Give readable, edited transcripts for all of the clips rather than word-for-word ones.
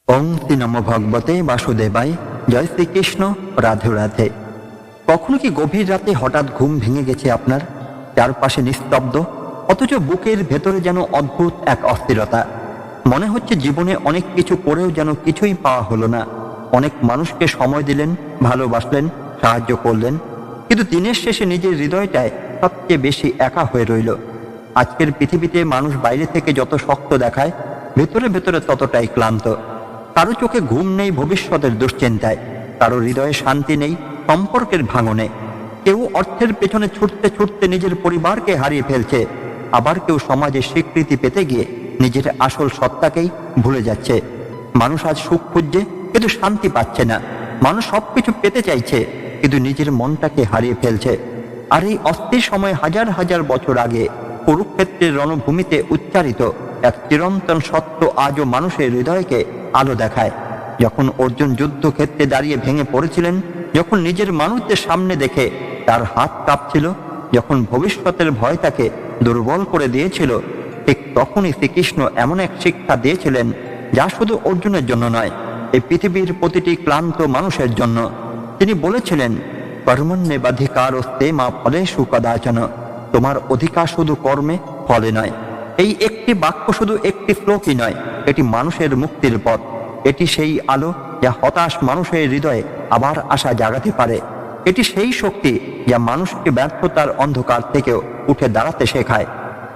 ওং শ্রী নম ভগবতে বাসুদেবায়। জয় শ্রীকৃষ্ণ। রাধে রাধে। কখনো কি গভীর রাতে হঠাৎ ঘুম ভেঙে গেছে আপনার? চারপাশে নিস্তব্ধ, অথচ বুকের ভেতরে যেন অদ্ভুত এক অস্থিরতা। মনে হচ্ছে জীবনে অনেক কিছু করেও যেন কিছুই পাওয়া হলো না। অনেক মানুষকে সময় দিলেন, ভালোবাসলেন, সাহায্য করলেন, কিন্তু দিনের শেষে নিজের হৃদয়টায় সবচেয়ে বেশি একা হয়ে রইল। আজকের পৃথিবীতে মানুষ বাইরে থেকে যত শক্ত দেখায়, ভেতরে ভেতরে ততটাই ক্লান্ত। কারো চোখে ঘুম নেই ভবিষ্যতের দুশ্চিন্তায়, কারো হৃদয়ে শান্তি নেই সম্পর্কের ভাঙনে। কেউ অর্থের পেছনে ছুটতে ছুটতে নিজের পরিবারকে হারিয়ে ফেলছে, আবার কেউ সমাজে স্বীকৃতি পেতে গিয়ে নিজের আসল সত্তাকেই ভুলে যাচ্ছে। মানুষ আজ সুখ খুঁজছে কিন্তু শান্তি পাচ্ছে না। মানুষ সবকিছু পেতে চাইছে কিন্তু নিজের মনটাকে হারিয়ে ফেলছে। আর এই অস্থির সময় হাজার হাজার বছর আগে কুরুক্ষেত্রের রণভূমিতে উচ্চারিত এক চিরন্তন সত্য আজও মানুষের হৃদয়কে আলো দেখায়। যখন অর্জুন যুদ্ধক্ষেত্রে দাঁড়িয়ে ভেঙে পড়েছিলেন, যখন নিজের মানুষদের সামনে দেখে তার হাত কাঁপছিল, যখন ভবিষ্যতের ভয় তাকে দুর্বল করে দিয়েছিল, ঠিক তখনই শ্রীকৃষ্ণ এমন এক শিক্ষা দিয়েছিলেন যা শুধু অর্জুনের জন্য নয়, এই পৃথিবীর প্রতিটি ক্লান্ত মানুষের জন্য। তিনি বলেছিলেন, কর্মণ্যেবাধিকারস্তে মা ফলেষু কদাচন। তোমার অধিকার শুধু কর্মে, ফলে নয়। এই একটি বাক্য শুধু একটি শ্লোকই নয়, এটি মানুষের মুক্তির পথ। এটি সেই আলো যা হতাশ মানুষের হৃদয়ে আবার আশা জাগাতে পারে। এটি সেই শক্তি যা মানুষকে ব্যর্থতার অন্ধকার থেকেও উঠে দাঁড়াতে শেখায়।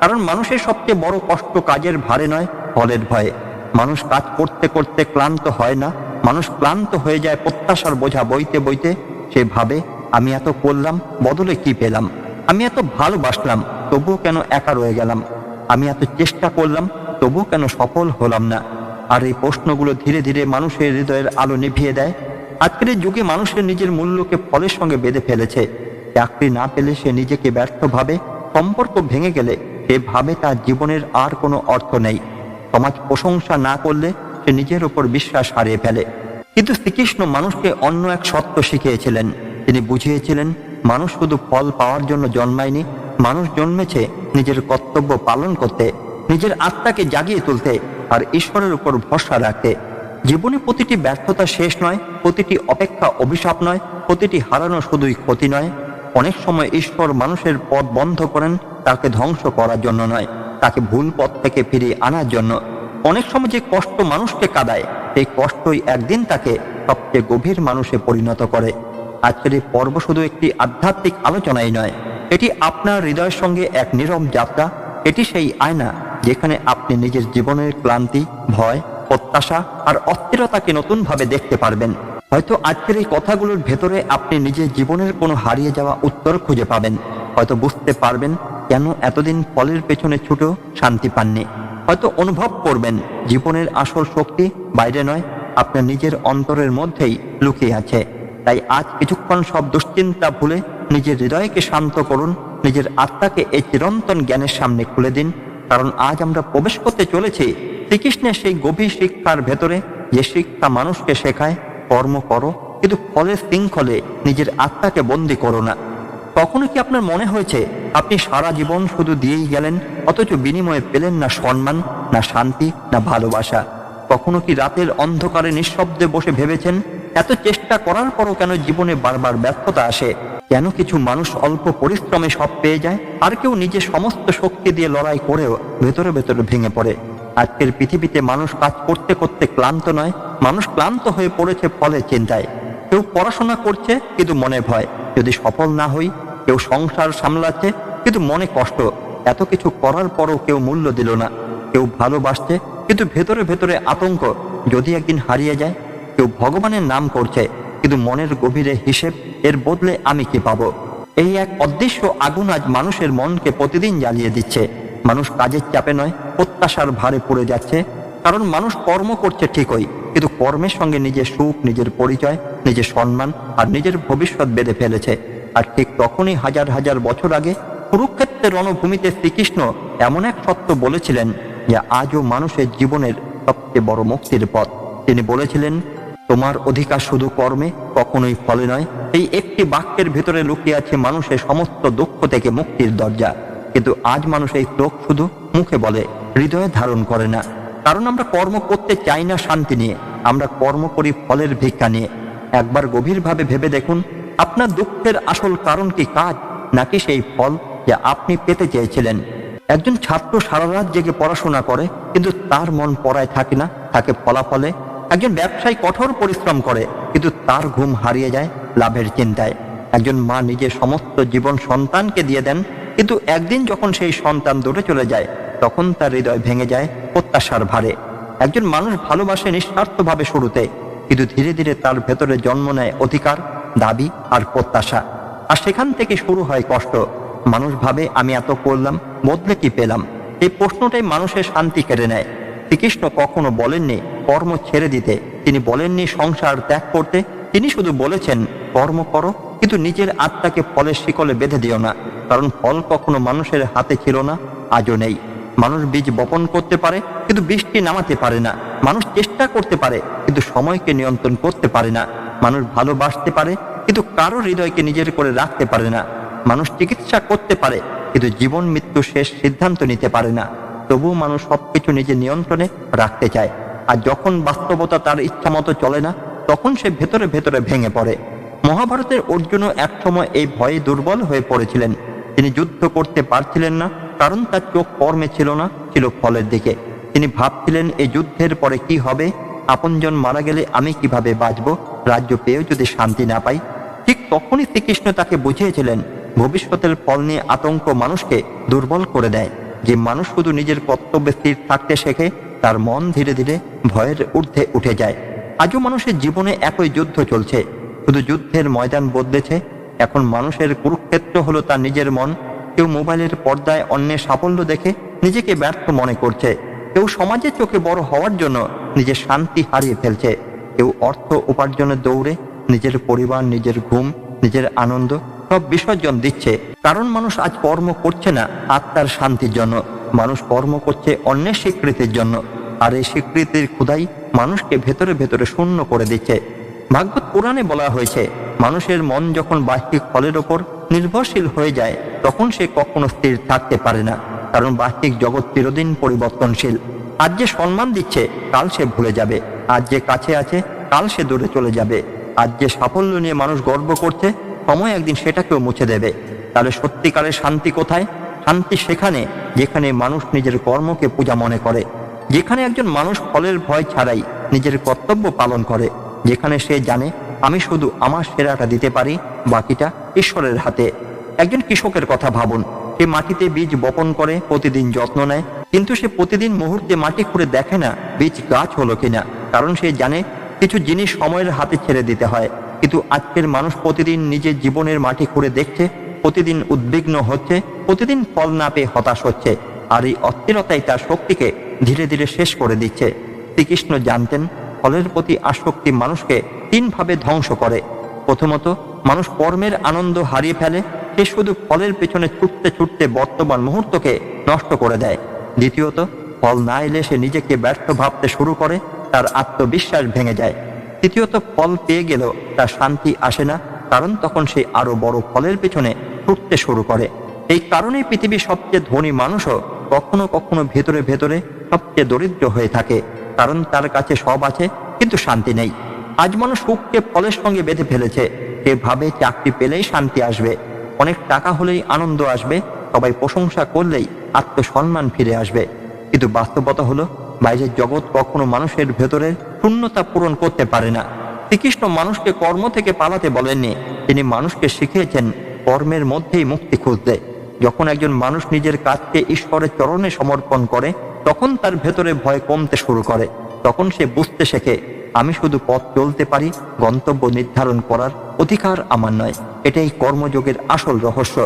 কারণ মানুষের সবচেয়ে বড় কষ্ট কাজের ভারে নয়, ফলের ভয়ে। মানুষ কাজ করতে করতে ক্লান্ত হয় না, মানুষ ক্লান্ত হয়ে যায় প্রত্যাশার বোঝা বইতে বইতে। সে ভাবে, আমি এত করলাম, বদলে কি পেলাম? আমি এত ভালোবাসলাম, তবুও কেন একা রয়ে গেলাম? আমি এত চেষ্টা করলাম, তবুও কেন সফল হলাম না? আর এই প্রশ্নগুলো ধীরে ধীরে মানুষের হৃদয়ের আলো নিভিয়ে দেয়। আজকের এই যুগে মানুষের নিজের মূল্যকে ফলের সঙ্গে বেঁধে ফেলেছে। চাকরি না পেলে সে নিজেকে ব্যর্থ ভাবে, সম্পর্ক ভেঙে গেলে সে ভাবে তার জীবনের আর কোনো অর্থ নেই, সমাজ প্রশংসা না করলে সে নিজের ওপর বিশ্বাস হারিয়ে ফেলে। কিন্তু শ্রীকৃষ্ণ মানুষকে অন্য এক সত্য শিখিয়েছিলেন। তিনি বুঝিয়েছিলেন, মানুষ শুধু ফল পাওয়ার জন্য জন্মায়নি, মানুষ জন্মেছে নিজের কর্তব্য পালন করতে, নিজের আত্মাকে জাগিয়ে তুলতে আর ঈশ্বরের উপর ভরসা রাখতে। জীবনে প্রতিটি ব্যর্থতা শেষ নয়, প্রতিটি অপেক্ষা অভিশাপ নয়, প্রতিটি হারানো শুধুই ক্ষতি নয়। অনেক সময় ঈশ্বর মানুষের পথ বন্ধ করেন তাকে ধ্বংস করার জন্য নয়, তাকে ভুল পথ থেকে ফিরিয়ে আনার জন্য। অনেক সময় যে কষ্ট মানুষকে কাঁদায়, সেই কষ্টই একদিন তাকে সবচেয়ে গভীর মানুষে পরিণত করে। আজকের এই পর্ব শুধু একটি আধ্যাত্মিক আলোচনাই নয়, এটি আপনার হৃদয়ের সঙ্গে এক নীরব যাত্রা। এটি সেই আয়না যেখানে আপনি নিজের জীবনের ক্লান্তি, ভয়, প্রত্যাশা আর অস্থিরতাকে নতুনভাবে দেখতে পারবেন। হয়তো আজকের এই কথাগুলোর ভেতরে আপনি নিজের জীবনের কোনো হারিয়ে যাওয়া উত্তর খুঁজে পাবেন। হয়তো বুঝতে পারবেন কেন এতদিন ফলের পেছনে ছুটেও শান্তি পাননি। হয়তো অনুভব করবেন জীবনের আসল শক্তি বাইরে নয়, আপনার নিজের অন্তরের মধ্যেই লুকিয়ে আছে। তাই আজ কিছুক্ষণ সব দুশ্চিন্তা ভুলে নিজের হৃদয়কে শান্ত করুন, নিজের আত্মাকে এই চিরন্তন জ্ঞানের সামনে খুলে দিন। কারণ আজ আমরা প্রবেশ করতে চলেছি শ্রীকৃষ্ণের সেই গভীর শিক্ষার ভেতরে, যে শিক্ষা মানুষকে শেখায়, কর্ম করো কিন্তু ফলের শৃঙ্খলে নিজের আত্মাকে বন্দী করো না। কখনো কি আপনার মনে হয়েছে আপনি সারা জীবন শুধু দিয়েই গেলেন, অথচ বিনিময়ে পেলেন না সম্মান, না শান্তি, না ভালোবাসা? কখনো কি রাতের অন্ধকারে নিঃশব্দে বসে ভেবেছেন, এত চেষ্টা করার পরও কেন জীবনে বারবার ব্যর্থতা আসে? কেন কিছু মানুষ অল্প পরিশ্রমে সব পেয়ে যায়, আর কেউ নিজের সমস্ত শক্তি দিয়ে লড়াই করেও ভেতরে ভেতরে ভেঙে পড়ে? আজকের পৃথিবীতে মানুষ কাজ করতে করতে ক্লান্ত নয়, মানুষ ক্লান্ত হয়ে পড়েছে ফলের চিন্তায়। কেউ পড়াশোনা করছে কিন্তু মনে ভয়, যদি সফল না হই। কেউ সংসার সামলাচ্ছে কিন্তু মনে কষ্ট, এত কিছু করার পরও কেউ মূল্য দিল না। কেউ ভালোবাসছে কিন্তু ভেতরে ভেতরে আতঙ্ক, যদি একদিন হারিয়ে যায়। কেউ ভগবানের নাম করছে কিন্তু মনের গভীরে হিসেব, এর বদলে আমি কি পাবো? এই এক অদৃশ্য আগুন আজ মানুষের মনকে প্রতিদিন জ্বালিয়ে দিচ্ছে। মানুষ কাজের চাপে নয়, প্রত্যাশার ভারে পড়ে যাচ্ছে। কারণ মানুষ কর্ম করছে ঠিকই, কিন্তু কর্মের সঙ্গে নিজের সুখ, নিজের পরিচয়, নিজের সম্মান আর নিজের ভবিষ্যৎ বেঁধে ফেলেছে। আর ঠিক তখনই হাজার হাজার বছর আগে কুরুক্ষেত্রের রণভূমিতে শ্রীকৃষ্ণ এমন এক সত্য বলেছিলেন যা আজও মানুষের জীবনের সবচেয়ে বড় মুক্তির পথ। তিনি বলেছিলেন, তোমার অধিকার শুধু কর্মে, কখনোই ফলে নয়। এই একটি বাক্যের ভেতরে লুকিয়ে আছে মানুষের সমস্ত দুঃখ থেকে মুক্তির দরজা। কিন্তু আজ মানুষ এই শ্লোক শুধু মুখে বলে, হৃদয়ে ধারণ করে না। কারণ আমরা কর্ম করতে চাই না শান্তি নিয়ে, আমরা কর্ম করি ফলের ভিক্ষা নিয়ে। একবার গভীরভাবে ভেবে দেখুন, আপনার দুঃখের আসল কারণ কি কাজ, নাকি সেই ফল যা আপনি পেতে চেয়েছিলেন? একজন ছাত্র সারা রাত জেগে পড়াশোনা করে, কিন্তু তার মন পড়ায় থাকে না, থাকে ফলাফলে। একজন ব্যবসায়ী কঠোর পরিশ্রম করে, কিন্তু তার ঘুম হারিয়ে যায় লাভের চিন্তায়। একজন মা নিজের সমস্ত জীবন সন্তানকে দিয়ে দেন, কিন্তু একদিন যখন সেই সন্তান দূরে চলে যায়, তখন তার হৃদয় ভেঙে যায় প্রত্যাশার ভারে। একজন মানুষ ভালোবাসে নিঃস্বার্থভাবে শুরুতে, কিন্তু ধীরে ধীরে তার ভেতরে জন্ম নেয় অধিকার, দাবি আর প্রত্যাশা। আর সেখান থেকে শুরু হয় কষ্ট। মানুষ ভাবে, আমি এত করলাম, বদলে কি পেলাম? এই প্রশ্নটাই মানুষের শান্তি কেড়ে নেয়। শ্রীকৃষ্ণ কখনো বলেননি কর্ম ছেড়ে দিতে, তিনি বলেননি সংসার ত্যাগ করতে, তিনি শুধু বলেছেন কর্ম করো, কিন্তু নিজের আত্মাকে ফলের শিকলে বেঁধে দিও না। কারণ ফল কখনো মানুষের হাতে ছিল না, আজও নেই। মানুষ বীজ বপন করতে পারে, কিন্তু বৃষ্টি নামাতে পারে না। মানুষ চেষ্টা করতে পারে, কিন্তু সময়কে নিয়ন্ত্রণ করতে পারে না। মানুষ ভালোবাসতে পারে, কিন্তু কারো হৃদয়কে নিজের করে রাখতে পারে না। মানুষ চিকিৎসা করতে পারে, কিন্তু জীবন মৃত্যু শেষ সিদ্ধান্ত নিতে পারে না। তবুও মানুষ সবকিছু নিজের নিয়ন্ত্রণে রাখতে চায়। আর যখন বাস্তবতা তার ইচ্ছা মতো চলে না, তখন সে ভেতরে ভেতরে ভেঙে পড়ে। মহাভারতের অর্জুনও একসময় এই ভয়ে দুর্বল হয়ে পড়েছিলেন। তিনি যুদ্ধ করতে পারছিলেন না, কারণ তার চোখ কর্মে ছিল না, ছিল ফলের দিকে। তিনি ভাবছিলেন, এই যুদ্ধের পরে কি হবে? আপনজন মারা গেলে আমি কিভাবে বাঁচব, রাজ্য পেয়েও যদি শান্তি না পাই? ঠিক তখনই শ্রীকৃষ্ণ তাকে বুঝিয়েছিলেন, ভবিষ্যতের ফল নিয়ে আতঙ্ক মানুষকে দুর্বল করে দেয়। যে মানুষ শুধু নিজের কর্তব্যে স্থির থাকতে শেখে, তার মন ধীরে ধীরে ভয়ের ঊর্ধ্বে উঠে যায়। আজও মানুষের জীবনে একই যুদ্ধ চলছে, শুধু যুদ্ধের ময়দান বদলেছে। এখন মানুষের কুরুক্ষেত্র হলো তার নিজের মন। কেউ মোবাইলের পর্দায় অন্যের সাফল্য দেখে নিজেকে ব্যর্থ মনে করছে, কেউ সমাজের চোখে বড় হওয়ার জন্য নিজের শান্তি হারিয়ে ফেলছে, কেউ অর্থ উপার্জনের দৌড়ে নিজের পরিবার, নিজের ঘুম, নিজের আনন্দ সব বিসর্জন দিচ্ছে। কারণ মানুষ আজ কর্ম করছে না আত্মার শান্তির জন্য, মানুষ কর্ম করছে অন্যের স্বীকৃতির জন্য। আর এই স্বীকৃতির ক্ষুধাই মানুষকে ভেতরে ভেতরে শূন্য করে দিচ্ছে। ভাগবত পুরাণে বলা হয়েছে, মানুষের মন যখন বাহ্যিক ফলের ওপর নির্ভরশীল হয়ে যায়, তখন সে কখনো স্থির থাকতে পারে না। কারণ বাহ্যিক জগৎ চিরদিন পরিবর্তনশীল। আজ যে সম্মান দিচ্ছে, কাল সে ভুলে যাবে। আজ যে কাছে আছে, কাল সে দূরে চলে যাবে। আজ যে সাফল্য নিয়ে মানুষ গর্ব করছে, সময় একদিন সেটাকেও মুছে দেবে। তাহলে সত্যিকারের শান্তি কোথায়? শান্তি সেখানে যেখানে মানুষ নিজের কর্মকে পূজা মনে করে, যেখানে একজন মানুষ ফলের ভয় ছাড়াই নিজের কর্তব্য পালন করে, যেখানে সে জানে আমি শুধু আমার সেরাটা দিতে পারি, বাকিটা ঈশ্বরের হাতে। একজন কৃষকের কথা ভাবুন, সে মাটিতে বীজ বপন করে, প্রতিদিন যত্ন নেয়, কিন্তু সে প্রতিদিন মুহূর্তে মাটি খুঁড়ে দেখে না বীজ গাছ হলো কিনা। কারণ সে জানে কিছু জিনিস সময়ের হাতে ছেড়ে দিতে হয়। কিন্তু আজকের মানুষ প্রতিদিন নিজের জীবনের মাটি খুঁড়ে দেখছে, প্রতিদিন উদ্বিগ্ন হচ্ছে, প্রতিদিন ফল না পেয়ে হতাশ হচ্ছে। আর এই অস্থিরতাই তার শক্তিকে ধীরে ধীরে শেষ করে দিচ্ছে। শ্রীকৃষ্ণ জানতেন, ফলের প্রতি আসক্তি মানুষকে তিনভাবে ধ্বংস করে। প্রথমত, মানুষ কর্মের আনন্দ হারিয়ে ফেলে, সে শুধু ফলের পেছনে ছুটতে ছুটতে বর্তমান মুহূর্তকে নষ্ট করে দেয়। দ্বিতীয়ত, ফল না এলে সে নিজেকে ব্যর্থ ভাবতে শুরু করে, তার আত্মবিশ্বাস ভেঙে যায়। তৃতীয়ত, ফল পেয়ে গেলেও তার শান্তি আসে না, কারণ তখন সে আরো বড় ফলের পেছনে ছুটতে শুরু করে। এই কারণেই পৃথিবীর সবচেয়ে ধনী মানুষও কখনো কখনো ভেতরে ভেতরে সবচেয়ে দরিদ্র হয়ে থাকে, কারণ তার কাছে সব আছে কিন্তু শান্তি নেই। আজ মানুষ সুখকে ফলের সঙ্গে বেঁধে ফেলেছে। সে ভাবে চাকরি পেলেই শান্তি আসবে, অনেক টাকা হলেই আনন্দ আসবে, সবাই প্রশংসা করলেই আত্মসম্মান ফিরে আসবে। কিন্তু বাস্তবতা হলো, বাইরের জগৎ কখনো মানুষের ভেতরের শূন্যতা পূরণ করতে পারে না। শ্রীকৃষ্ণ মানুষকে কর্ম থেকে পালাতে বলেননি, তিনি মানুষকে শিখিয়েছেন কর্মের মধ্যেই মুক্তি খুঁজতে। যখন একজন মানুষ নিজের কাজকে ঈশ্বরের চরণে সমর্পণ করে, তখন তার ভেতরে ভয় কমতে শুরু করে। তখন সে বুঝতে শেখে, আমি শুধু পথ চলতে পারি, গন্তব্য নির্ধারণ করার অধিকার আমার নয়। এটাই কর্মযোগের আসল রহস্য।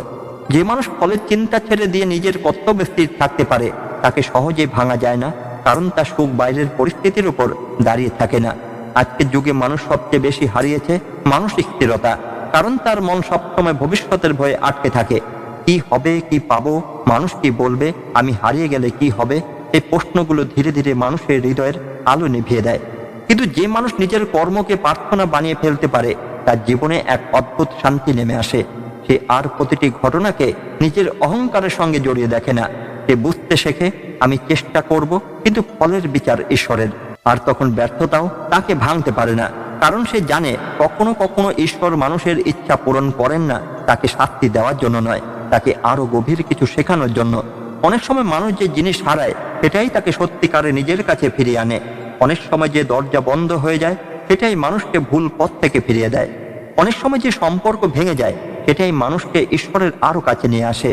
যে মানুষ ফলের চিন্তা ছেড়ে দিয়ে নিজের কর্তব্যে স্থির থাকতে পারে, তাকে সহজে ভাঙা যায় না, কারণ তার সুখ বাইরের পরিস্থিতির উপর দাঁড়িয়ে থাকে না। আজকের যুগে মানুষ সবচেয়ে বেশি হারিয়েছে মানসিক স্থিরতা, কারণ তার মন সবসময় ভবিষ্যতের ভয়ে আটকে থাকে। কি হবে, কি পাবো, মানুষ কি বলবে, আমি হারিয়ে গেলে কি হবে, এই প্রশ্নগুলো ধীরে ধীরে মানুষের হৃদয়ের আলো নিভিয়ে দেয়। কিন্তু যে মানুষ নিজের কর্মকে প্রার্থনা বানিয়ে ফেলতে পারে, তার জীবনে এক অদ্ভুত শান্তি নেমে আসে। সে আর প্রতিটি ঘটনাকে নিজের অহংকারের সঙ্গে জড়িয়ে দেখে না। সে বুঝতে শেখে, আমি চেষ্টা করব, কিন্তু ফলের বিচার ঈশ্বরের। আর তখন ব্যর্থতাও তাকে ভাঙতে পারে না, কারণ সে জানে কখনো কখনো ঈশ্বর মানুষের ইচ্ছা পূরণ করেন না তাকে শাস্তি দেওয়ার জন্য নয়, তাকে আরো গভীর কিছু শেখানোর জন্য। অনেক সময় মানুষ যে জিনিস হারায় সেটাই তাকে সত্যিকারে নিজের কাছে ফিরিয়ে আনে। অনেক সময় যে দরজা বন্ধ হয়ে যায় সেটাই মানুষকে ভুল পথ থেকে ফিরিয়ে দেয়। অনেক সময় যে সম্পর্ক ভেঙে যায় সেটাই মানুষকে ঈশ্বরের আরো কাছে নিয়ে আসে।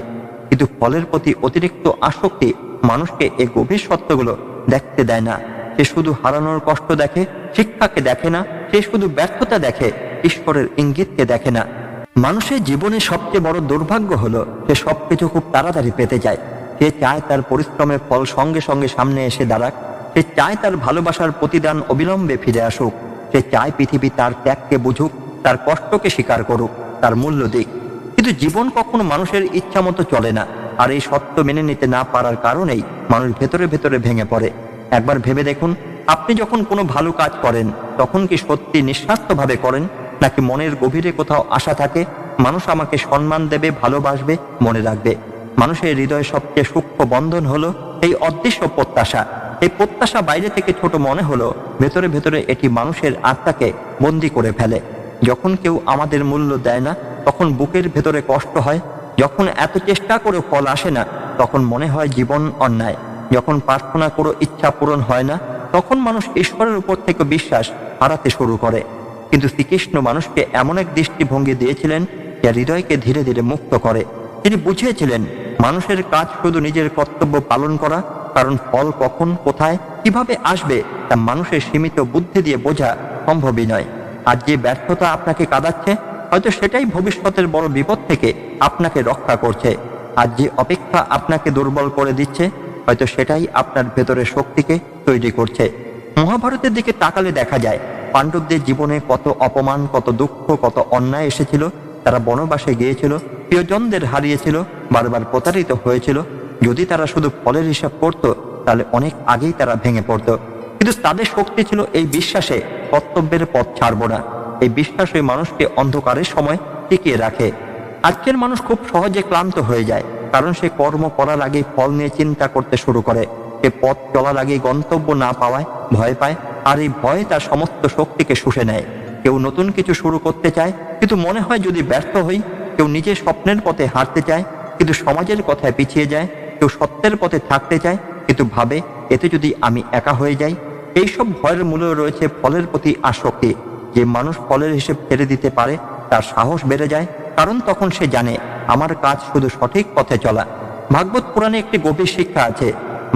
কিন্তু ফলের প্রতি অতিরিক্ত আসক্তি মানুষকে এই গভীর সত্যগুলো দেখতে দেয় না। সে শুধু হারানোর কষ্ট দেখে, শিক্ষাকে দেখে না। সে শুধু ব্যর্থতা দেখে, ঈশ্বরের ইঙ্গিতকে দেখে না। মানুষের জীবনে সবচেয়ে বড় দুর্ভাগ্য হলো সে সবকিছু খুব তাড়াতাড়ি পেতে চায়। সে চায় তার পরিশ্রমের ফল সঙ্গে সঙ্গে সামনে এসে দাঁড়াক। সে চায় তার ভালোবাসার প্রতিদান অবিলম্বে ফিরে আসুক। সে চায় পৃথিবী তার ত্যাগকে বুঝুক, তার কষ্টকে স্বীকার করুক, তার মূল্য দিক। কিন্তু জীবন কখনো মানুষের ইচ্ছা মতো চলে না। আর এই সত্য মেনে নিতে না পারার কারণেই মানুষ ভেতরে ভেতরে ভেঙে পড়ে। একবার ভেবে দেখুন, আপনি যখন কোনো ভালো কাজ করেন তখন কি সত্যি নিঃস্বার্থভাবে করেন, নাকি মনের গভীরে কোথাও আশা থাকে মানুষ আমাকে সম্মান দেবে, ভালোবাসবে, মনে রাখবে? মানুষের হৃদয়ে সবচেয়ে সূক্ষ্ম বন্ধন হলো এই অদৃশ্য প্রত্যাশা। এই প্রত্যাশা বাইরে থেকে ছোট মনে হলো ভেতরে ভেতরে এটি মানুষের আত্মাকে বন্দী করে ফেলে। যখন কেউ আমাদের মূল্য দেয় না তখন বুকের ভেতরে কষ্ট হয়। যখন এত চেষ্টা করে ফল আসে না তখন মনে হয় জীবন অন্যায়। যখন প্রার্থনা করে ইচ্ছা পূরণ হয় না তখন মানুষ ঈশ্বরের উপর থেকে বিশ্বাস হারাতে শুরু করে। কিন্তু শ্রীকৃষ্ণ মানুষকে এমন এক দৃষ্টিভঙ্গি দিয়েছিলেন যা হৃদয়কে ধীরে ধীরে মুক্ত করে। তিনি বুঝিয়েছিলেন মানুষের কাজ শুধু নিজের কর্তব্য পালন করা, কারণ ফল কখন, কোথায়, কিভাবে আসবে তা মানুষের সীমিত বুদ্ধি দিয়ে বোঝা সম্ভবই নয়। আর যে ব্যর্থতা আপনাকে কাঁদাচ্ছে হয়তো সেটাই ভবিষ্যতের বড় বিপদ থেকে আপনাকে রক্ষা করছে। আর যে অপেক্ষা আপনাকে দুর্বল করে দিচ্ছে হয়তো সেটাই আপনার ভেতরের শক্তিকে তৈরি করছে। মহাভারতের দিকে তাকালে দেখা যায় পাণ্ডবদের জীবনে কত অপমান, কত দুঃখ, কত অন্যায় এসেছিল। তারা বনবাসে গিয়েছিল, প্রিয়জনদের হারিয়েছিল, বারবার প্রতারিত হয়েছিল। যদি তারা শুধু ফলের হিসাব করত তাহলে অনেক আগেই তারা ভেঙে পড়ত। কিন্তু তাদের শক্তি ছিল এই বিশ্বাসে কর্তব্যের পথ ছাড়ব না। এই বিশ্বাসই মানুষকে অন্ধকারের সময় টিকিয়ে রাখে। আজকের মানুষ খুব সহজে ক্লান্ত হয়ে যায়, কারণ সে কর্ম করার আগেই ফল নিয়ে চিন্তা করতে শুরু করে। সে পথ চলার আগেই গন্তব্য না পাওয়ায় ভয় পায়, আর এই ভয় তার সমস্ত শক্তিকে শুষে নেয়। কেউ নতুন কিছু শুরু করতে চায় কিন্তু মনে হয় যদি ব্যর্থ হই। কেউ নিজের স্বপ্নের পথে হাঁটতে চায় কিন্তু সমাজের কথায় পিছিয়ে যায়। কেউ সত্যের পথে থাকতে চায় কিন্তু ভাবে এতে যদি আমি একা হয়ে যাই। এইসব ভয়ের মূলে রয়েছে ফলের প্রতি আসক্তি। যে মানুষ ফলের হিসেব ছেড়ে দিতে পারে তার সাহস বেড়ে যায়, কারণ তখন সে জানে আমার কাজ শুধু সঠিক পথে চলা। ভাগবত পুরাণে একটি গভীর শিক্ষা আছে।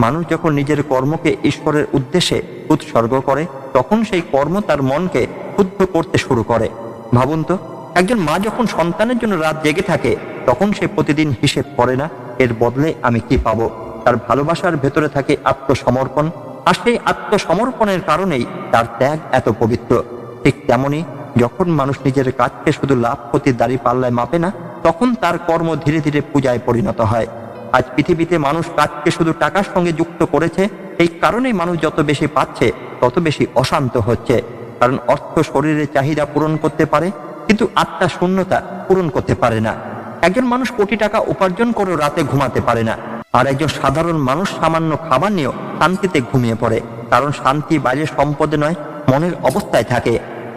মানুষ যখন নিজের কর্মকে ঈশ্বরের উদ্দেশ্যে উৎসর্গ করে তখন সেই কর্ম তার মনকে শুদ্ধ করতে শুরু করে। ভাবুন তো, একজন মা যখন সন্তানের জন্য রাত জেগে থাকে তখন সে প্রতিদিন হিসেব করে না এর বদলে আমি কি পাবো। তার ভালোবাসার ভেতরে থাকে আত্মসমর্পণ, আর সেই আত্মসমর্পণের কারণেই তার ত্যাগ এত পবিত্র। ঠিক তেমনি যখন মানুষ নিজের কাজকে শুধু লাভ ক্ষতির দাড়ি পাল্লায় মাপে না তখন তার কর্ম ধীরে ধীরে পূজায় পরিণত হয়। আজ পৃথিবীতে মানুষ কাজকে শুধু টাকার সঙ্গে যুক্ত করেছে। এই কারণেই মানুষ যত বেশি পাচ্ছে তত বেশি অশান্ত হচ্ছে। কারণ অর্থ শরীরের চাহিদা পূরণ করতে পারে কিন্তু আত্মার শূন্যতা পূরণ করতে পারে না। একজন মানুষ কোটি টাকা উপার্জন করেও রাতে ঘুমাতে পারে না, আর একজন সাধারণ মানুষ সামান্য খাবার নিয়েও শান্তিতে ঘুমিয়ে পড়ে। কারণ শান্তি বাইরের সম্পদে নয়, মনের অবস্থায় থাকে।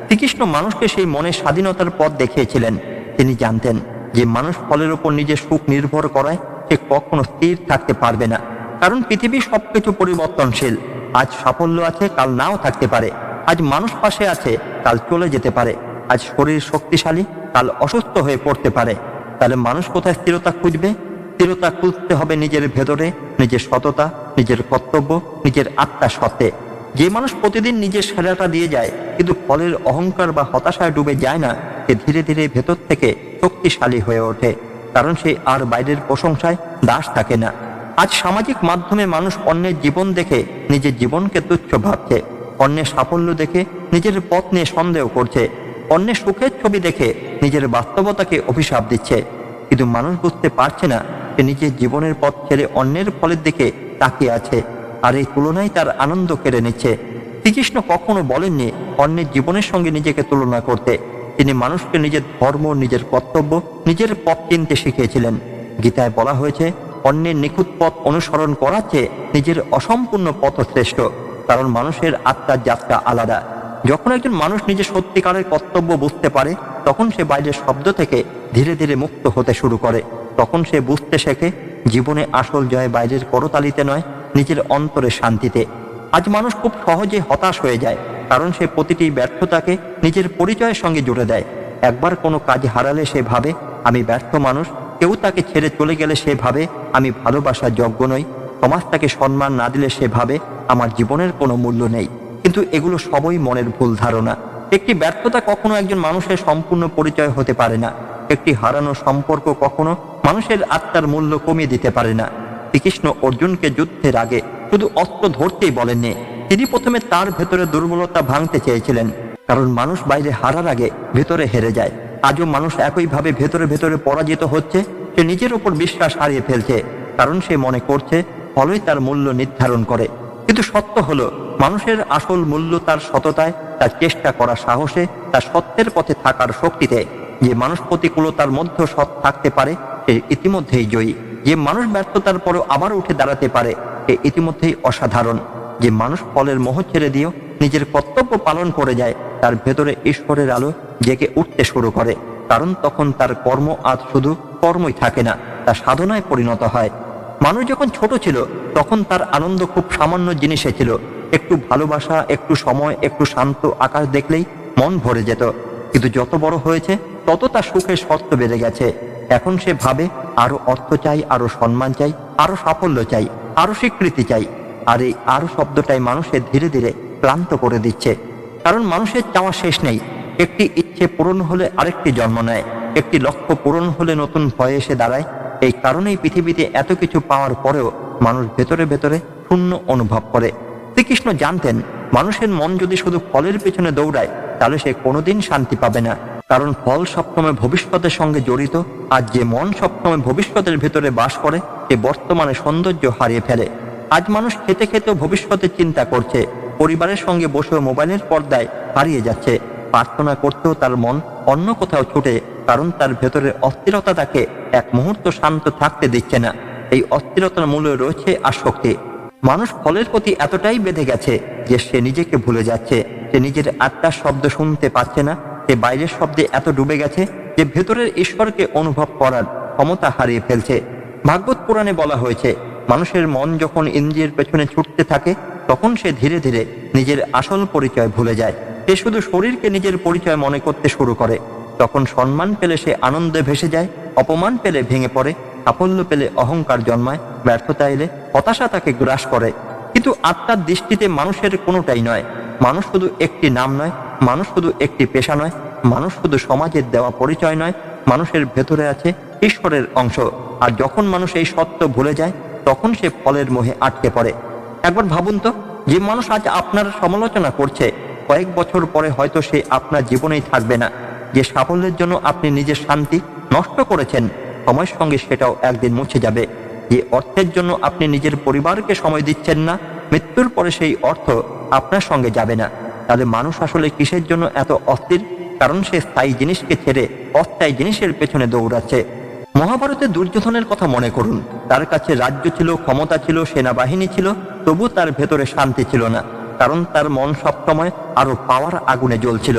শ্রীকৃষ্ণ মানুষকে সেই মনের স্বাধীনতার পথ দেখিয়েছিলেন। তিনি জানতেন যে মানুষ ফলের উপর নিজের সুখ নির্ভর করায় সে কখনো স্থির থাকতে পারবে না। কারণ পৃথিবীর সবকিছু পরিবর্তনশীল। আজ সাফল্য আছে, কাল নাও থাকতে পারে। আজ মানুষ পাশে আছে, কাল চলে যেতে পারে। আজ শরীর শক্তিশালী, কাল অসুস্থ হয়ে পড়তে পারে। তাহলে মানুষ কোথায় স্থিরতা খুঁজবে? স্থিরতা খুঁজতে হবে নিজের ভেতরে, নিজের সততা, নিজের কর্তব্য, নিজের আত্মার সত্ত্বে। যে মানুষ প্রতিদিন নিজের সেরাটা দিয়ে যায় কিন্তু ফলের অহংকার বা হতাশায় ডুবে যায় না, সে ধীরে ধীরে ভেতর থেকে শক্তিশালী হয়ে ওঠে। কারণ সে আর বাইরের প্রশংসায় দাস থাকে না। আজ সামাজিক মাধ্যমে মানুষ অন্যের জীবন দেখে নিজের জীবনকে তুচ্ছ ভাবছে। অন্যের সাফল্য দেখে নিজের পথ নিয়ে সন্দেহ করছে। অন্যের সুখের ছবি দেখে নিজের বাস্তবতাকে অভিশাপ দিচ্ছে। কিন্তু মানুষ বুঝতে পারছে না সে নিজের জীবনের পথ ছেড়ে অন্যের ফলের দিকে তাকিয়ে আছে, আর এই তুলনায় তার আনন্দ কেড়ে নিচ্ছে। শ্রীকৃষ্ণ কখনো বলেননি অন্যের জীবনের সঙ্গে নিজেকে তুলনা করতে। তিনি মানুষকে নিজের ধর্ম, নিজের কর্তব্য, নিজের পথ চিনতে শিখিয়েছিলেন। গীতায় বলা হয়েছে অন্যের নিখুঁত পথ অনুসরণ করার চেয়ে নিজের অসম্পূর্ণ পথ শ্রেষ্ঠ। কারণ মানুষের আত্মার যাত্রা আলাদা। যখন একজন মানুষ নিজের সত্যিকারের কর্তব্য বুঝতে পারে, তখন সে বাইরের শব্দ থেকে ধীরে ধীরে মুক্ত হতে শুরু করে। তখন সে বুঝতে শেখে জীবনে আসল জয় বাইরের করতালিতে নয়, নিজের অন্তরের শান্তিতে। আজ মানুষ খুব সহজে হতাশ হয়ে যায়, কারণ সে প্রতিটি ব্যর্থতাকে নিজের পরিচয়ের সঙ্গে জুড়ে দেয়। একবার কোনো কাজ হারালে সে ভাবে আমি ব্যর্থ মানুষ, কেউ তাকে ছেড়ে চলে গেলে সে ভাবে আমি ভালোবাসার যোগ্য নই, সমাজ তাকে সম্মান না দিলে সে ভাবে আমার জীবনের কোনো মূল্য নেই। কিন্তু এগুলো সবই মনের ভুল ধারণা। একটি ব্যর্থতা কখনো একজন মানুষের সম্পূর্ণ পরিচয় হতে পারে না। একটি হারানো সম্পর্ক কখনো মানুষের আত্মার মূল্য কমিয়ে দিতে পারে না। শ্রীকৃষ্ণ অর্জুনকে যুদ্ধের আগে শুধু অস্ত্র ধরতেই বলেননি, তিনি প্রথমে তার ভেতরে দুর্বলতা ভাঙতে চেয়েছিলেন। কারণ মানুষ বাইরে হারার আগে ভেতরে হেরে যায়। আজও মানুষ একইভাবে ভেতরে ভেতরে পরাজিত হচ্ছে। সে নিজের উপর বিশ্বাস হারিয়ে ফেলছে, কারণ সে মনে করছে ফলই তার মূল্য নির্ধারণ করে। কিন্তু সত্য হলো, মানুষের আসল মূল্য তার সততায়, তার চেষ্টা করার সাহসে, তার সত্যের পথে থাকার শক্তিতে। যে মানুষ প্রতিকূলতার মধ্যে সৎ থাকতে পারে সে ইতিমধ্যেই জয়ী। যে মানুষ ব্যর্থতার পরেও আবার উঠে দাঁড়াতে পারে সে ইতিমধ্যেই অসাধারণ। যে মানুষ ফলের মোহ ছেড়ে দিয়েও নিজের কর্তব্য পালন করে যায়, তার ভেতরে ঈশ্বরের আলো জেগে উঠতে শুরু করে। কারণ তখন তার কর্ম আজ শুধু কর্মই থাকে না, তা সাধনায় পরিণত হয়। মানুষ যখন ছোট ছিল তখন তার আনন্দ খুব সামান্য জিনিসে ছিল। একটু ভালোবাসা, একটু সময়, একটু শান্ত আকাশ দেখলেই মন ভরে যেত। কিন্তু যত বড় হয়েছে তত তার সুখের শর্ত বেড়ে গেছে। এখন সে ভাবে আরো অর্থ চাই, আরো সম্মান চাই, আরো সাফল্য চাই, আরো স্বীকৃতি চাই। আর এই আরো শব্দটাই মানুষের ধীরে ধীরে ক্লান্ত করে দিচ্ছে। কারণ মানুষের চাওয়া শেষ নেই। একটি ইচ্ছে পূরণ হলে আরেকটি জন্ম নেয়, একটি লক্ষ্য পূরণ হলে নতুন ভয় এসে দাঁড়ায়। এই কারণেই পৃথিবীতে এত কিছু পাওয়ার পরেও মানুষ ভেতরে ভেতরে শূন্য অনুভব করে। শ্রীকৃষ্ণ জানতেন মানুষের মন যদি শুধু ফলের পেছনে দৌড়ায় তাহলে সে কোনোদিন শান্তি পাবে না। কারণ ফল সবসময় ভবিষ্যতের সঙ্গে জড়িত, আর যে মন সবসময় ভবিষ্যতের ভেতরে বাস করে সে বর্তমানে সৌন্দর্য হারিয়ে ফেলে। আজ মানুষ খেতে খেতেও ভবিষ্যতের চিন্তা করছে, পরিবারের সঙ্গে বসেও মোবাইলের পর্দায় হারিয়ে যাচ্ছে। প্রার্থনা করতেও তার মন অন্য কোথাও ছুটে, কারণ তার ভেতরের অস্থিরতা তাকে এক মুহূর্ত শান্ত থাকতে দিচ্ছে না। এই অস্থিরতার মূলে রয়েছে আসক্তি। মানুষ ফলের প্রতি এতটাই বেঁধে গেছে যে সে নিজেকে ভুলে যাচ্ছে। সে নিজের আত্মার শব্দ শুনতে পাচ্ছে না। সে বাইরের শব্দে এত ডুবে গেছে যে ভেতরের ঈশ্বরকে অনুভব করার ক্ষমতা হারিয়ে ফেলছে। ভাগবত পুরাণে বলা হয়েছে, মানুষের মন যখন ইন্দ্রিয়ের পেছনে ছুটতে থাকে তখন সে ধীরে ধীরে নিজের আসল পরিচয় ভুলে যায়। সে শুধু শরীরকে নিজের পরিচয় মনে করতে শুরু করে। তখন সম্মান পেলে সে আনন্দে ভেসে যায়, অপমান পেলে ভেঙে পড়ে, সাফল্য পেলে অহংকার জন্মায়, ব্যর্থতা এলে হতাশা তাকে গ্রাস করে। কিন্তু আত্মার দৃষ্টিতে মানুষের কোনোটাই নয়। মানুষ শুধু একটি নাম নয়, মানুষ শুধু একটি পেশা নয়, মানুষ শুধু সমাজের দেওয়া পরিচয় নয়। মানুষের ভেতরে আছে ঈশ্বরের অংশ। আর যখন মানুষ এই সত্য ভুলে যায় তখন সে ফলের মোহে আটকে পড়ে। একবার ভাবুন তো, যে মানুষ আজ আপনার সমালোচনা করছে কয়েক বছর পরে হয়তো সে আপনার জীবনেই থাকবে না। যে সাফল্যের জন্য আপনি নিজের শান্তি নষ্ট করেছেন সময়ের সঙ্গে সেটাও একদিন মুছে যাবে। যে অর্থের জন্য আপনি নিজের পরিবারকে সময় দিচ্ছেন না, মৃত্যুর পরে সেই অর্থ আপনার সঙ্গে যাবে না। তাহলে মানুষ আসলে কিসের জন্য এত অস্থির? কারণ সে স্থায়ী জিনিসকে ছেড়ে অস্থায়ী জিনিসের পেছনে দৌড়াচ্ছে। মহাভারতের দুর্যোধনের কথা মনে করুন। তার কাছে রাজ্য ছিল, ক্ষমতা ছিল, সেনাবাহিনী ছিল, তবু তার ভেতরে শান্তি ছিল না। কারণ তার মন সবসময় আরো পাওয়ার আগুনে জ্বলছিল।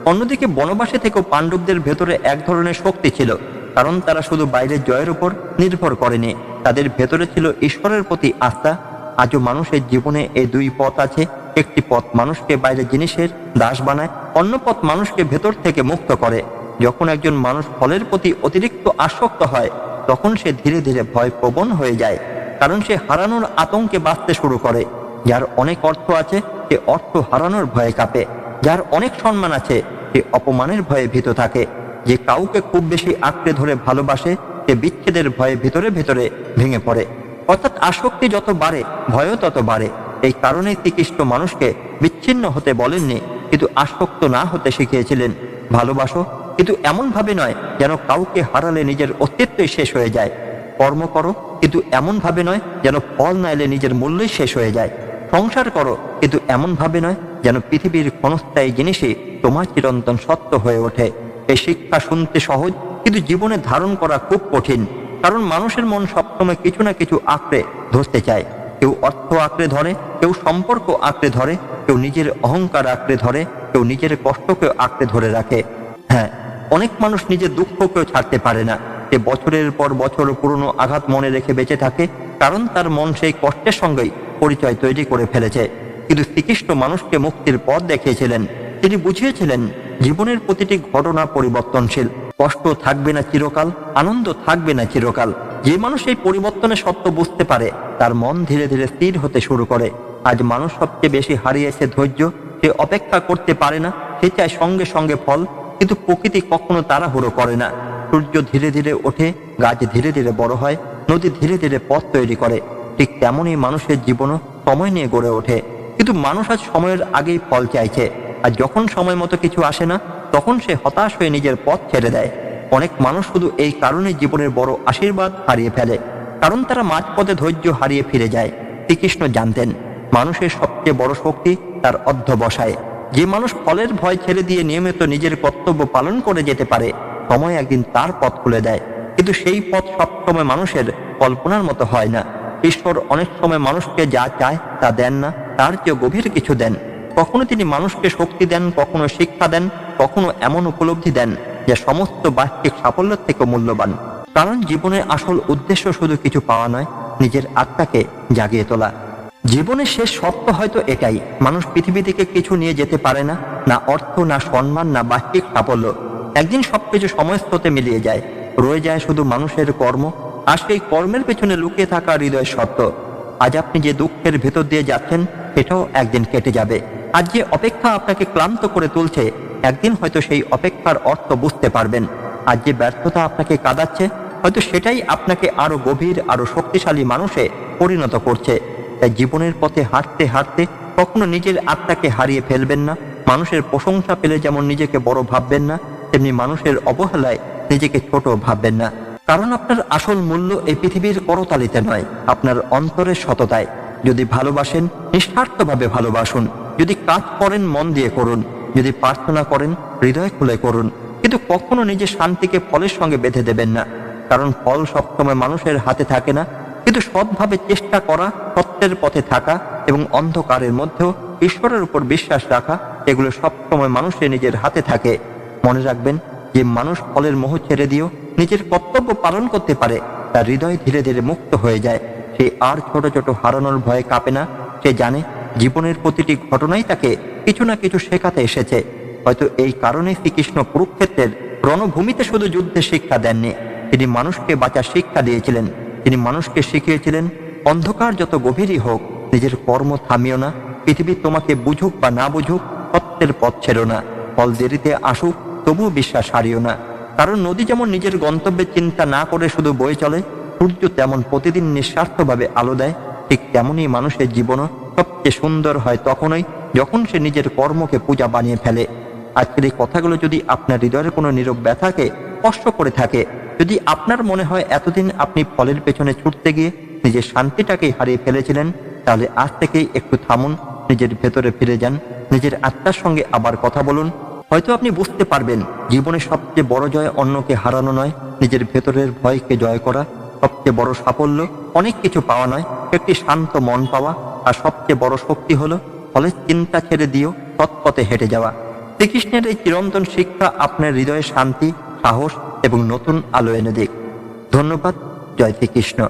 অন্যদিকে বনবাসে থেকেও পাণ্ডবদের ভেতরে এক ধরনের শক্তি ছিল। কারণ তারা শুধু বাইরের জয়ের উপর নির্ভর করেনি, তাদের ভেতরে ছিল ঈশ্বরের প্রতি আস্থা। আজও মানুষের জীবনে এই দুই পথ আছে। একটি পথ মানুষকে বাইরের জিনিসের দাস বানায়, অন্য পথ মানুষকে ভেতর থেকে মুক্ত করে। যখন একজন মানুষ ফলের প্রতি অতিরিক্ত আসক্ত হয় তখন সে ধীরে ধীরে ভয় প্রবণ হয়ে যায়। কারণ সে হারানোর আতঙ্কে বাঁচতে শুরু করে। যার অনেক অর্থ আছে সে অর্থ হারানোর ভয়ে কাঁপে। যার অনেক সম্মান আছে সে অপমানের ভয়ে ভীত থাকে। যে কাউকে খুব বেশি আঁকড়ে ধরে ভালোবাসে সে বিচ্ছেদের ভয়ে ভিতরে ভিতরে ভেঙে পড়ে। অর্থাৎ আসক্তি যত বাড়ে ভয়ও তত বাড়ে। এই কারণেই শ্রীকৃষ্ণ মানুষকে বিচ্ছিন্ন হতে বলেননি, কিন্তু আসক্ত না হতে শিখিয়েছিলেন। ভালোবাসো, কিন্তু এমন ভাবে নয় যেন কাউকে হারালে নিজের অস্তিত্বই শেষ হয়ে যায়। কর্ম করো, কিন্তু এমন ভাবে নয় যেন ফল না এলে নিজের মূল্যই শেষ হয়ে যায়। সংসার করো, কিন্তু এমন ভাবে নয় যেন পৃথিবীর ক্ষণস্থায়ী জিনিসই তোমার চিরন্তন সত্য হয়ে ওঠে। এই শিক্ষা শুনতে সহজ, কিন্তু জীবনে ধারণ করা খুব কঠিন। কারণ মানুষের মন সবসময় কিছু না কিছু আঁকড়ে ধরতে চায়। কেউ অর্থ আঁকড়ে ধরে, কেউ সম্পর্ক আঁকড়ে ধরে, কেউ নিজের অহংকার আঁকড়ে ধরে, কেউ নিজের কষ্টকে আঁকড়ে ধরে রাখে। হ্যাঁ, অনেক মানুষ নিজের দুঃখকেও ছাড়তে পারে না। সে বছরের পর বছর পুরনো আঘাত মনে রেখে বেঁচে থাকে, কারণ তার মন সেই কষ্টের সঙ্গেই পরিচয় তৈরি করে ফেলেছে। কিন্তু শ্রীকৃষ্ণ মানুষকে মুক্তির পথ দেখিয়েছিলেন। তিনি বুঝিয়েছিলেন জীবনের প্রতিটি ঘটনা পরিবর্তনশীল। কষ্ট থাকবে না চিরকাল, আনন্দ থাকবে না চিরকাল। যে মানুষ এই পরিবর্তনের সত্য বুঝতে পারে, তার মন ধীরে ধীরে স্থির হতে শুরু করে। আজ মানুষ সবচেয়ে বেশি হারিয়েছে ধৈর্য। সে অপেক্ষা করতে পারে না, সে চায় সঙ্গে সঙ্গে ফল। কিন্তু প্রকৃতি কখনো তাড়াহুড়ো করে না। সূর্য ধীরে ধীরে ওঠে, গাছ ধীরে ধীরে বড় হয়, নদী ধীরে ধীরে পথ তৈরি করে। ঠিক তেমনই মানুষের জীবনও সময় নিয়ে গড়ে ওঠে। কিন্তু মানুষ আজ সময়ের আগেই ফল চাইছে, আর যখন সময় মতো কিছু আসে না, তখন সে হতাশ হয়ে নিজের পথ ছেড়ে দেয়। অনেক মানুষ শুধু এই কারণে জীবনের বড় আশীর্বাদ হারিয়ে ফেলে, কারণ তারা মাঝপথে ধৈর্য হারিয়ে ফিরে যায়। শ্রীকৃষ্ণ জানতেন মানুষের সবচেয়ে বড় শক্তি তার অধ্যবসায়। যে মানুষ ফলের ভয় ছেড়ে দিয়ে নিয়মিত নিজের কর্তব্য পালন করে যেতে পারে, সময় একদিন তার পথ খুলে দেয়। কিন্তু সেই পথ সবসময় মানুষের কল্পনার মতো হয় না। ঈশ্বর অনেক সময় মানুষকে যা চায় তা দেন না, তার চেয়ে গভীর কিছু দেন। কখনো তিনি মানুষকে শক্তি দেন, কখনো শিক্ষা দেন, কখনো এমন উপলব্ধি দেন যা সমস্ত বাহ্যিক সাফল্যের থেকে মূল্যবান। কারণ জীবনের আসল উদ্দেশ্য শুধু কিছু পাওয়া নয়, নিজের আত্মাকে জাগিয়ে তোলা। জীবনের শেষ শর্ত হয়তো এটাই, মানুষ পৃথিবী থেকে কিছু নিয়ে যেতে পারে না, না অর্থ, না সম্মান, না বাহ্যিক সাফল্য। একদিন সবকিছু সময়ের স্রোতে মিলিয়ে যায়, রয়ে যায় শুধু মানুষের কর্ম। আর সেই কর্মের পেছনে লুকিয়ে থাকা হৃদয়ের সত্য। আজ আপনি যে দুঃখের ভেতর দিয়ে যাচ্ছেন, সেটাও একদিন কেটে যাবে। আজ যে অপেক্ষা আপনাকে ক্লান্ত করে তুলছে, একদিন হয়তো সেই অপেক্ষার অর্থ বুঝতে পারবেন। আজ যে ব্যর্থতা আপনাকে কাঁদাচ্ছে, হয়তো সেটাই আপনাকে আরো গভীর, আরো শক্তিশালী মানুষে পরিণত করছে। তাই জীবনের পথে হাঁটতে হাঁটতে কখনো নিজের আত্মাকে হারিয়ে ফেলবেন না। মানুষের প্রশংসা পেলে যেমন নিজেকে বড় ভাববেন না, তেমনি মানুষের অবহেলায় নিজেকে ছোট ভাববেন না। কারণ আপনার আসল মূল্য এই পৃথিবীর করতালিতে নয়, আপনার অন্তরের সততায়। যদি ভালোবাসেন, নিঃস্বার্থভাবে ভালোবাসুন। যদি কাজ করেন, মন দিয়ে করুন। যদি প্রার্থনা করেন, হৃদয় খুলে করুন। কিন্তু কখনো নিজের শান্তিকে ফলের সঙ্গে বেঁধে দেবেন না, কারণ ফল সবসময় মানুষের হাতে থাকে না। কিন্তু সৎভাবে চেষ্টা করা, সত্যের পথে থাকা এবং অন্ধকারের মধ্যেও ঈশ্বরের উপর বিশ্বাস রাখা, এগুলো সবসময় মানুষের নিজের হাতে থাকে। মনে রাখবেন, যে মানুষ ফলের মোহ ছেড়ে দিয়েও নিজের কর্তব্য পালন করতে পারে, তার হৃদয় ধীরে ধীরে মুক্ত হয়ে যায়। সে আর ছোট ছোট হারানোর ভয়ে কাঁপে না। সে জানে জীবনের প্রতিটি ঘটনাই তাকে কিছু না কিছু শেখাতে এসেছে। হয়তো এই কারণে শ্রীকৃষ্ণ কুরুক্ষেত্রের রণভূমিতে শুধু যুদ্ধের শিক্ষা দেননি, তিনি মানুষকে বাঁচার শিক্ষা দিয়েছিলেন। তিনি মানুষকে শিখিয়েছিলেন, অন্ধকার যত গভীরই হোক, নিজের কর্ম থামিও না। পৃথিবী তোমাকে বুঝুক বা না বুঝুক, সত্যের পথ ছেড়ো না। ফল দেরিতে আসুক, তবুও বিশ্বাস হারিও না। কারণ নদী যেমন নিজের গন্তব্যের চিন্তা না করে শুধু বয়ে চলে, সূর্য তেমন প্রতিদিন নিঃস্বার্থভাবে আলো দেয়, ঠিক তেমনই মানুষের জীবনও সবচেয়ে সুন্দর হয় তখনই যখন সে নিজের কর্মকে পূজা বানিয়ে ফেলে। আজকের এই কথাগুলো যদি আপনার হৃদয়ের কোনো নীরব ব্যথাকে স্পর্শ করে থাকে, যদি আপনার মনে হয় এতদিন আপনি ফলের পেছনে ছুটতে গিয়ে নিজের শান্তিটাকে হারিয়ে ফেলেছিলেন, তাহলে আজ থেকেই একটু থামুন, নিজের ভেতরে ফিরে যান, নিজের আত্মার সঙ্গে আবার কথা বলুন। হয়তো আপনি বুঝতে পারবেন, জীবনের সবচেয়ে বড় জয় অন্যকে হারানো নয়, নিজের ভেতরের ভয়কে জয় করা। সবচেয়ে বড় সাফল্য অনেক কিছু পাওয়া নয়, একটি শান্ত মন পাওয়া। আর সবচেয়ে বড় শক্তি হলো ফলের চিন্তা ছেড়ে দিয়েও সৎপথে হেঁটে যাওয়া। শ্রীকৃষ্ণের এই চিরন্তন শিক্ষা আপনার হৃদয়ে শান্তি, সাহস এবং নতুন আলো এনে দিক। ধন্যবাদ। জয় শ্রীকৃষ্ণ।